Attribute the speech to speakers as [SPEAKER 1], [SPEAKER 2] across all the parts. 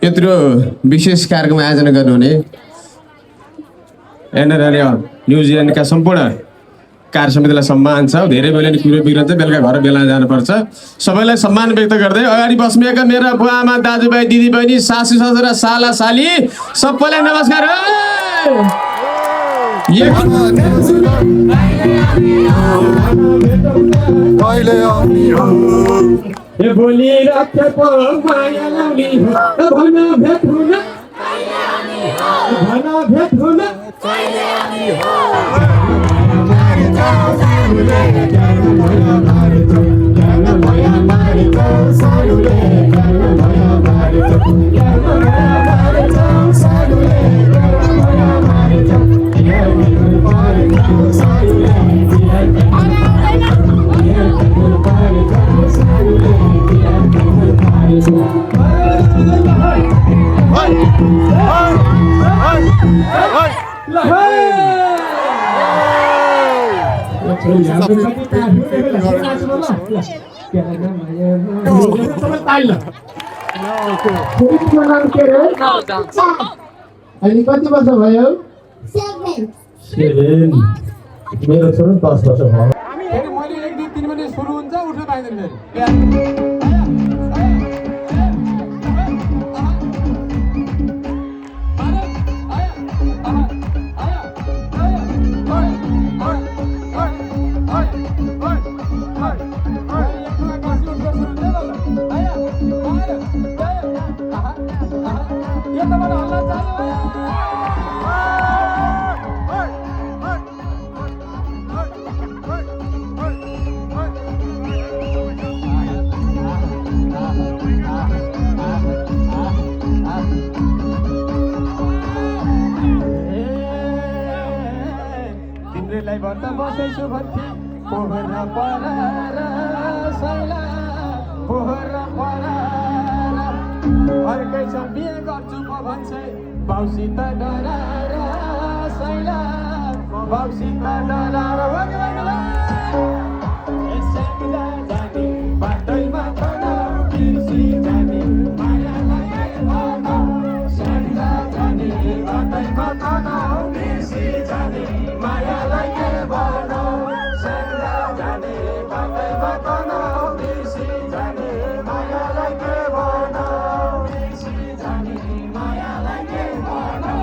[SPEAKER 1] यत्रो विशेष कार्यक्रम आयोजना गर्नुहुने एनआरआर न्युजिल्यान्डका सम्पूर्ण कार्य समितिलाई सम्मान छ। धेरै बेला कुरो बिग्रन्छ, बेलुका घर बेला जानुपर्छ। सबैलाई सम्मान व्यक्त गर्दै अगाडि बस्मेका मेरा बुवा आमा दाजुभाइ दिदीबहिनी सासू ससुरा साला साली सबैलाई नमस्कार। भोलि रातको माया लाउने भन भेट हुन
[SPEAKER 2] अनि कति वर्ष भयो?
[SPEAKER 3] 7 मेरो छोरो 10 वर्ष भयो।
[SPEAKER 2] मैले 1 2 3 भने सुरु हुन्छ, उठ्न पाइँदैन फेरि। तिम्रेलाई भर्त बसेछु भन्थे पोखर परार सैला पोखर परार अर्कैसँग बिहे गर्छु म भन्छे बाउसित डरार सैला बाउसित डरार जाने बाटैमा तनाउ बिर्सी जाने मायालाई सन्दा जाने बाटैमा तनाउ बिर्सी जाने मायालाई के भनौ सन्दा जाने बाटैमा तनाउ बिर्सी जाने मायालाई के भनौ बिर्सी जाने मायालाई के भनौ।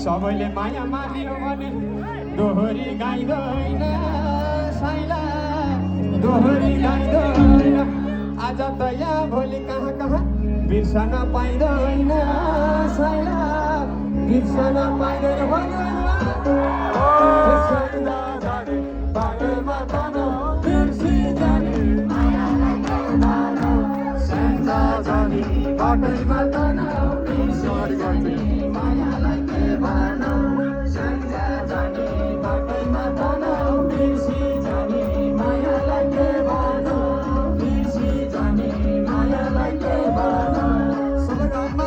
[SPEAKER 2] सबैले माया मारियो भने दोहोरी गाइँदैन साइला दोहोरी गाइँदैन आज त यहाँ भोलि कहाँ कहाँ बिर्सन पाइँदैन साइला बिर्सन पाइँदैन बाटोमा तनाउ बिर्सी जाने मायालाई के भनौ सन्दा जाने बाटोमा तनाउ बिर्सी जाने मायालाई के भनौ सन्दा जाने बाटोमा तनाउ बिर्सी जाने मायालाई के भनौ बिर्सी जाने मायालाई के भनौ। सबै घरमा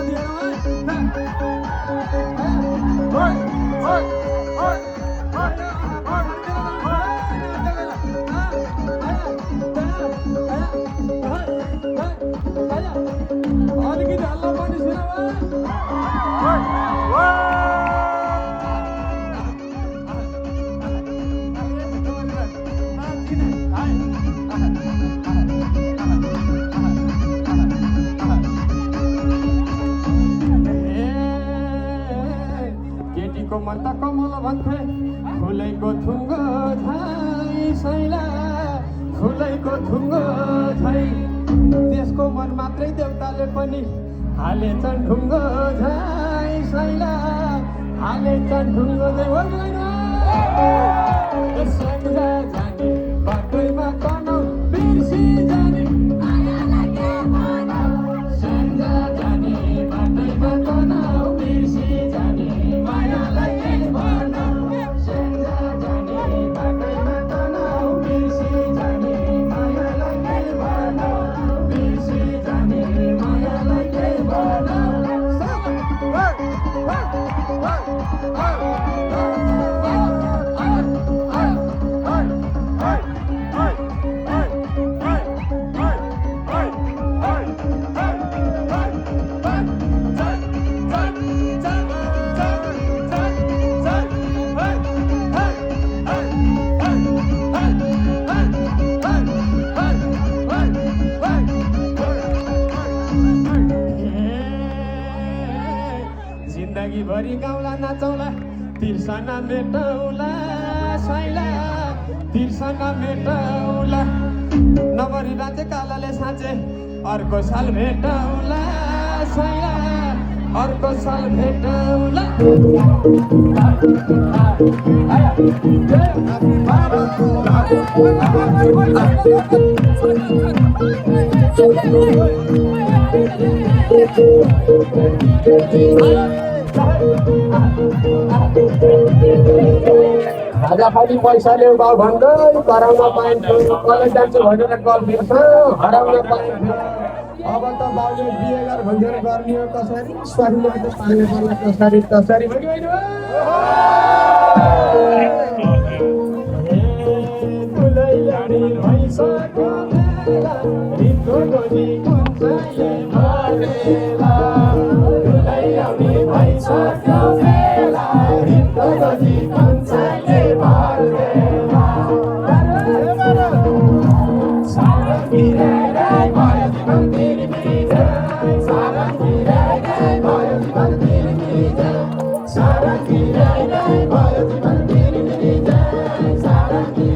[SPEAKER 2] अलिकति हल्ला पनि केटीको मन त कमल भन्थे फुलैको थुङ्गो झाइ सैला फुलैको थुङ्गो झाइ त्यसको मन मात्रै देउताले पनि हालेछन् ढुङ्गो झाइ सैला हालेछन् ढुङ्गो जाने बाटैमा तनाउ बिर्सी जाने मायालाई के भनौ
[SPEAKER 1] रातभरि गाउँला नाचौला तिर्सना मेटौला साइला तिर्सना मेटौला नगरी बाँचे कालाले साँचे अर्को साल भेटौला साइला अर्को साल भेटौला
[SPEAKER 2] राजा खाली पैसाले बाउ भन्दै कराउन पाइन्थ्यो कलेज जान्छु भनेर कल दिन्छ हराउन पाइन्थ्यो अब त बाउले बिहे गर भन्दै गर्ने हो कसरी स्वामीले त पाल्ने पर्ला कसरी कसरी भयो होइन तुलै लाडी भइसक्यो बेला रित्तो गोजी कुन्छले भरेला तुलै लाडी भइसक्यो बेला रित्तो गोजी कुन्छले भरेला सारङ्गी राई भयो जीवन तिरी मिरी जाई सारङ्गी राई भयो जीवन तिरी मिरी जाई सारङ्गी राई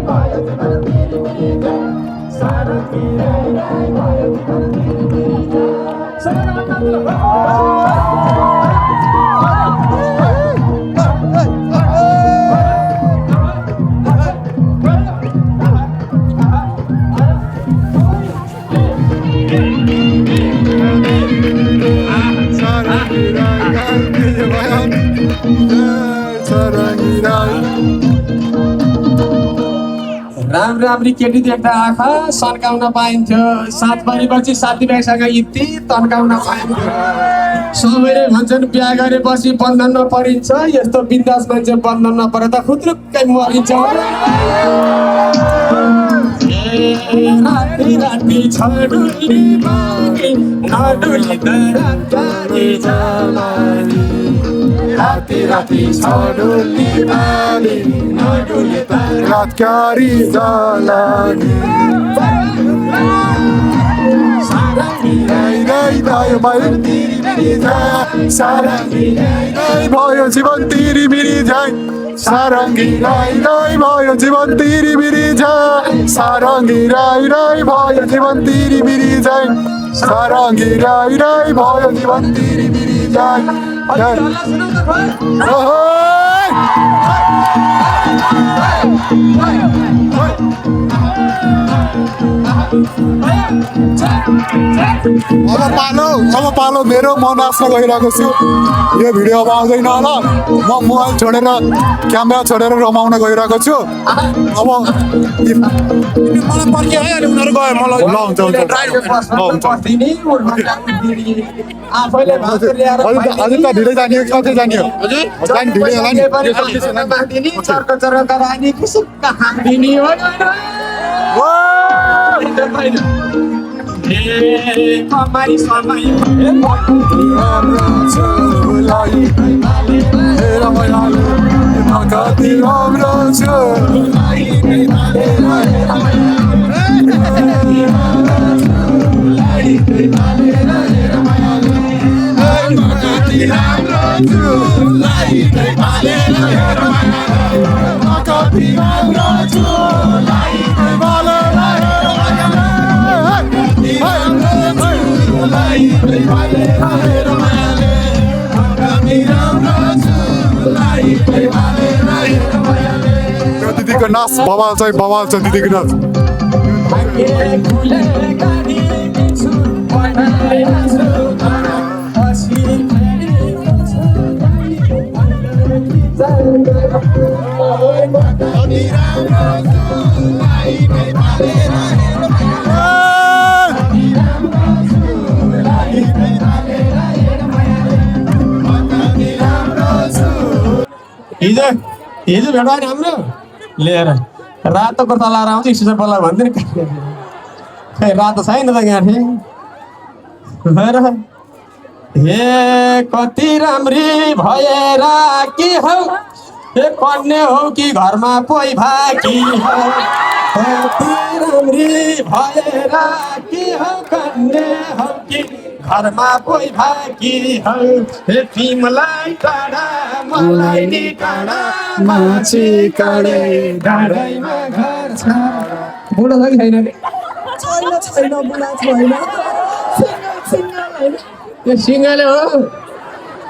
[SPEAKER 2] भयो जीवन तिरी मिरी जाई सारङ्गी राई भयो जीवन तिरी मिरी जाई सारङ्गी राई भयो जीवन तिरी मिरी जाई राम्री केटी देख्दा आँखा सन्काउन पाइन्थ्यो सात परिपछि साथीभाइसँग इति तन्काउन पाइन्थ्यो सबैले भन्छन् बिहा गरेपछि बन्धनमा परिन्छ यस्तो बिन्दास मान्छे बन्धनमा परेर त खुत्रुक्कै मरिन्छ राति राति छ डुल्ने बानी नडुली त रातभरि जमानी राति राति छ डुल्ने बानी नडुली त रातभरि जलानी सारङ्गी राई भयो भयो तिरी मिरी जाई सारङ्गी राई भयो जीवन तिरी मिरी जाई सारङ्गी राई भयो जीवन तिरी मिरी जाई सारङ्गी राई भयो जीवन तिरी मिरी जाई सारङ्गी राई भयो जीवन तिरी मिरी जाई
[SPEAKER 4] अब पालो मेरो म नाच्न गइरहेको छु यो भिडियो अब आउँदैन होला म मोबाइल छोडेर क्यामेरा छोडेर रमाउन गइरहेको छु अब मलाई पर्खियो है उनीहरू गयो मलाई ल हुन्छ अझै त ढिलै जाने हो कतै जाने हो ढिलै दिदीको नाच बवाल छ दिदीको नाच
[SPEAKER 1] हिजो भेट भयो हाम्रो लिएर रातो कुर्ता लाएर आउँछ स्टेसन पल्ला भन्दैन खै रातो छैन त गाँठी हे कति राम्री भएर के हौ हे कन्या हौ कि घरमा पोइ भाकी हौ कति राम्री भएर कि हौ कन्ने हौ कि घरमा कोही भाकी हौ हे तिमलाई टाढा मलाई नि टाढा माछी काँडे डाँडैमा घर छ बुढो छ कि छैन
[SPEAKER 5] छैन बुढा छैन सिङ्गल होइन
[SPEAKER 1] त्यो सिङ्गले हो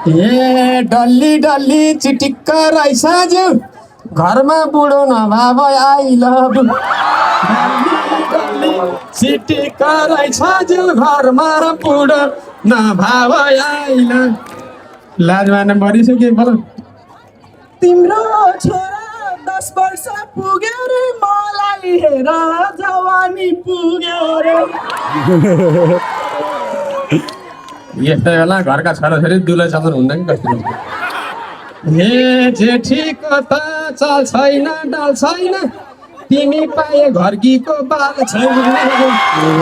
[SPEAKER 1] ए डल्ली डल्ली चिटिक्क रहेछ ज्यू घरमा बुढो नभए आई लभ चिटिक्क रहेछ ज्यू घरमा बुढो नभए आई लभ लाज मार्न मरिसक्यो बोल
[SPEAKER 5] तिम्रो छोरा 10 वर्ष पुग्यो रे मलाई हेर जवानी पुग्यो रे
[SPEAKER 1] यस्तै बेला घरका छोराछोरी दुलै चलन हुँदा कि कस्तो हे जेठीको त चल छैन डल छैन तिमी पाए घरकीको बाल छैन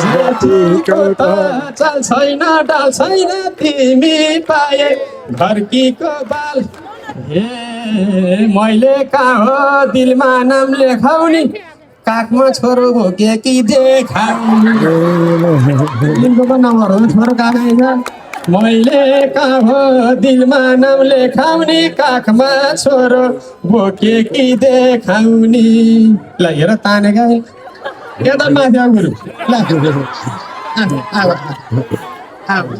[SPEAKER 1] जेठीको त चल छैन डल छैन तिमी पाए घरकीको बाल हे मैले कहाँ हो दिलमा नाम लेखाउने काखमा छोरो भोके कि देखाउने दिनको पो नम्बर हो छोरो काखै छ मैले कहाँ हो दिलमा नाम लेखाउने काखमा छोरो भोके कि देखाउने ल हेर तानेका यता माथि आऊ गुरु ल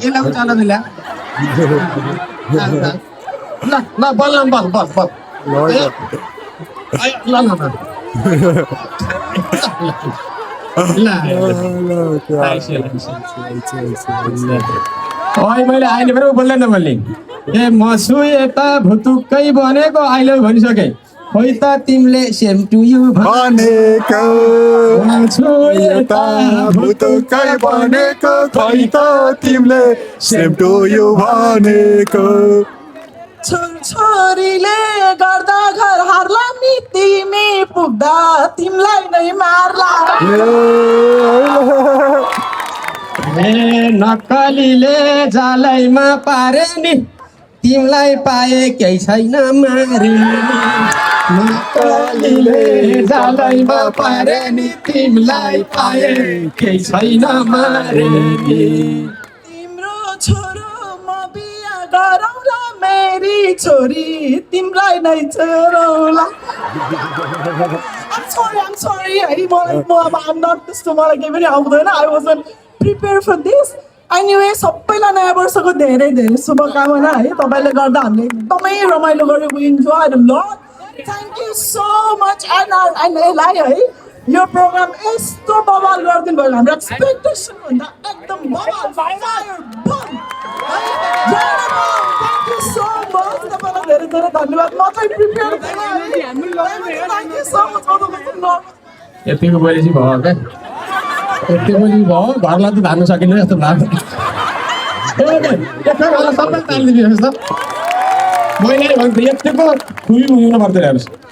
[SPEAKER 1] यसलाई उचाल ल्या ल ल बल बल बल बल ल ल ओइ मैले अहिले पनि बोल्दैन मैले ए मसु यता भुतुक्कै बनेको अहिले भनिसके खोइ त तिमीले सेम टु यु
[SPEAKER 4] भनेको
[SPEAKER 1] मसु
[SPEAKER 4] यता भुतुक्कै बनेको खै त तिमीले सेम टु यु भनेको
[SPEAKER 5] छोरीले गर्दा घर हार्ला नि तिमी पुग्दा तिमीलाई नै मार्ला
[SPEAKER 1] ए नक्कलीले जालैमा पारे नि तिमीलाई पाए केही छैन मारे नक्कलीले जालैमा पारे नि तिमीलाई पाए केही छैन मारे
[SPEAKER 5] तिम्रो छोरो म बिहा गरौँला मेरी छोरी तिमीलाई नै छोरौँला I'm sorry है I'm not त्यस्तो मलाई केही पनि आउँदैन I wasn't prepared for this anyway सबैलाई नयाँ वर्षको धेरै धेरै शुभकामना है तपाईँले गर्दा हामीले एकदमै रमाइलो गऱ्यो we enjoyed a lot thank you so much and यसलाई है यो प्रोग्राम यस्तो बवाल गरिदिनु भयो हाम्रो एक्सपेक्टेसन भन्दा एकदम बवाल fire bomb thank you so much तपाईँलाई धेरै धेरै धन्यवाद म चाहिँ प्रिपेयर थिएन thank you so much
[SPEAKER 1] यतिको बोलेपछि भयो क्या यति बोली भयो घरलाई त धान्न सकिन्न जस्तो लाग्यो सबैले तालिदिनुहोस् त मैले भनेको यतिको खुबी हुनु पर्दैन हेर्नुहोस्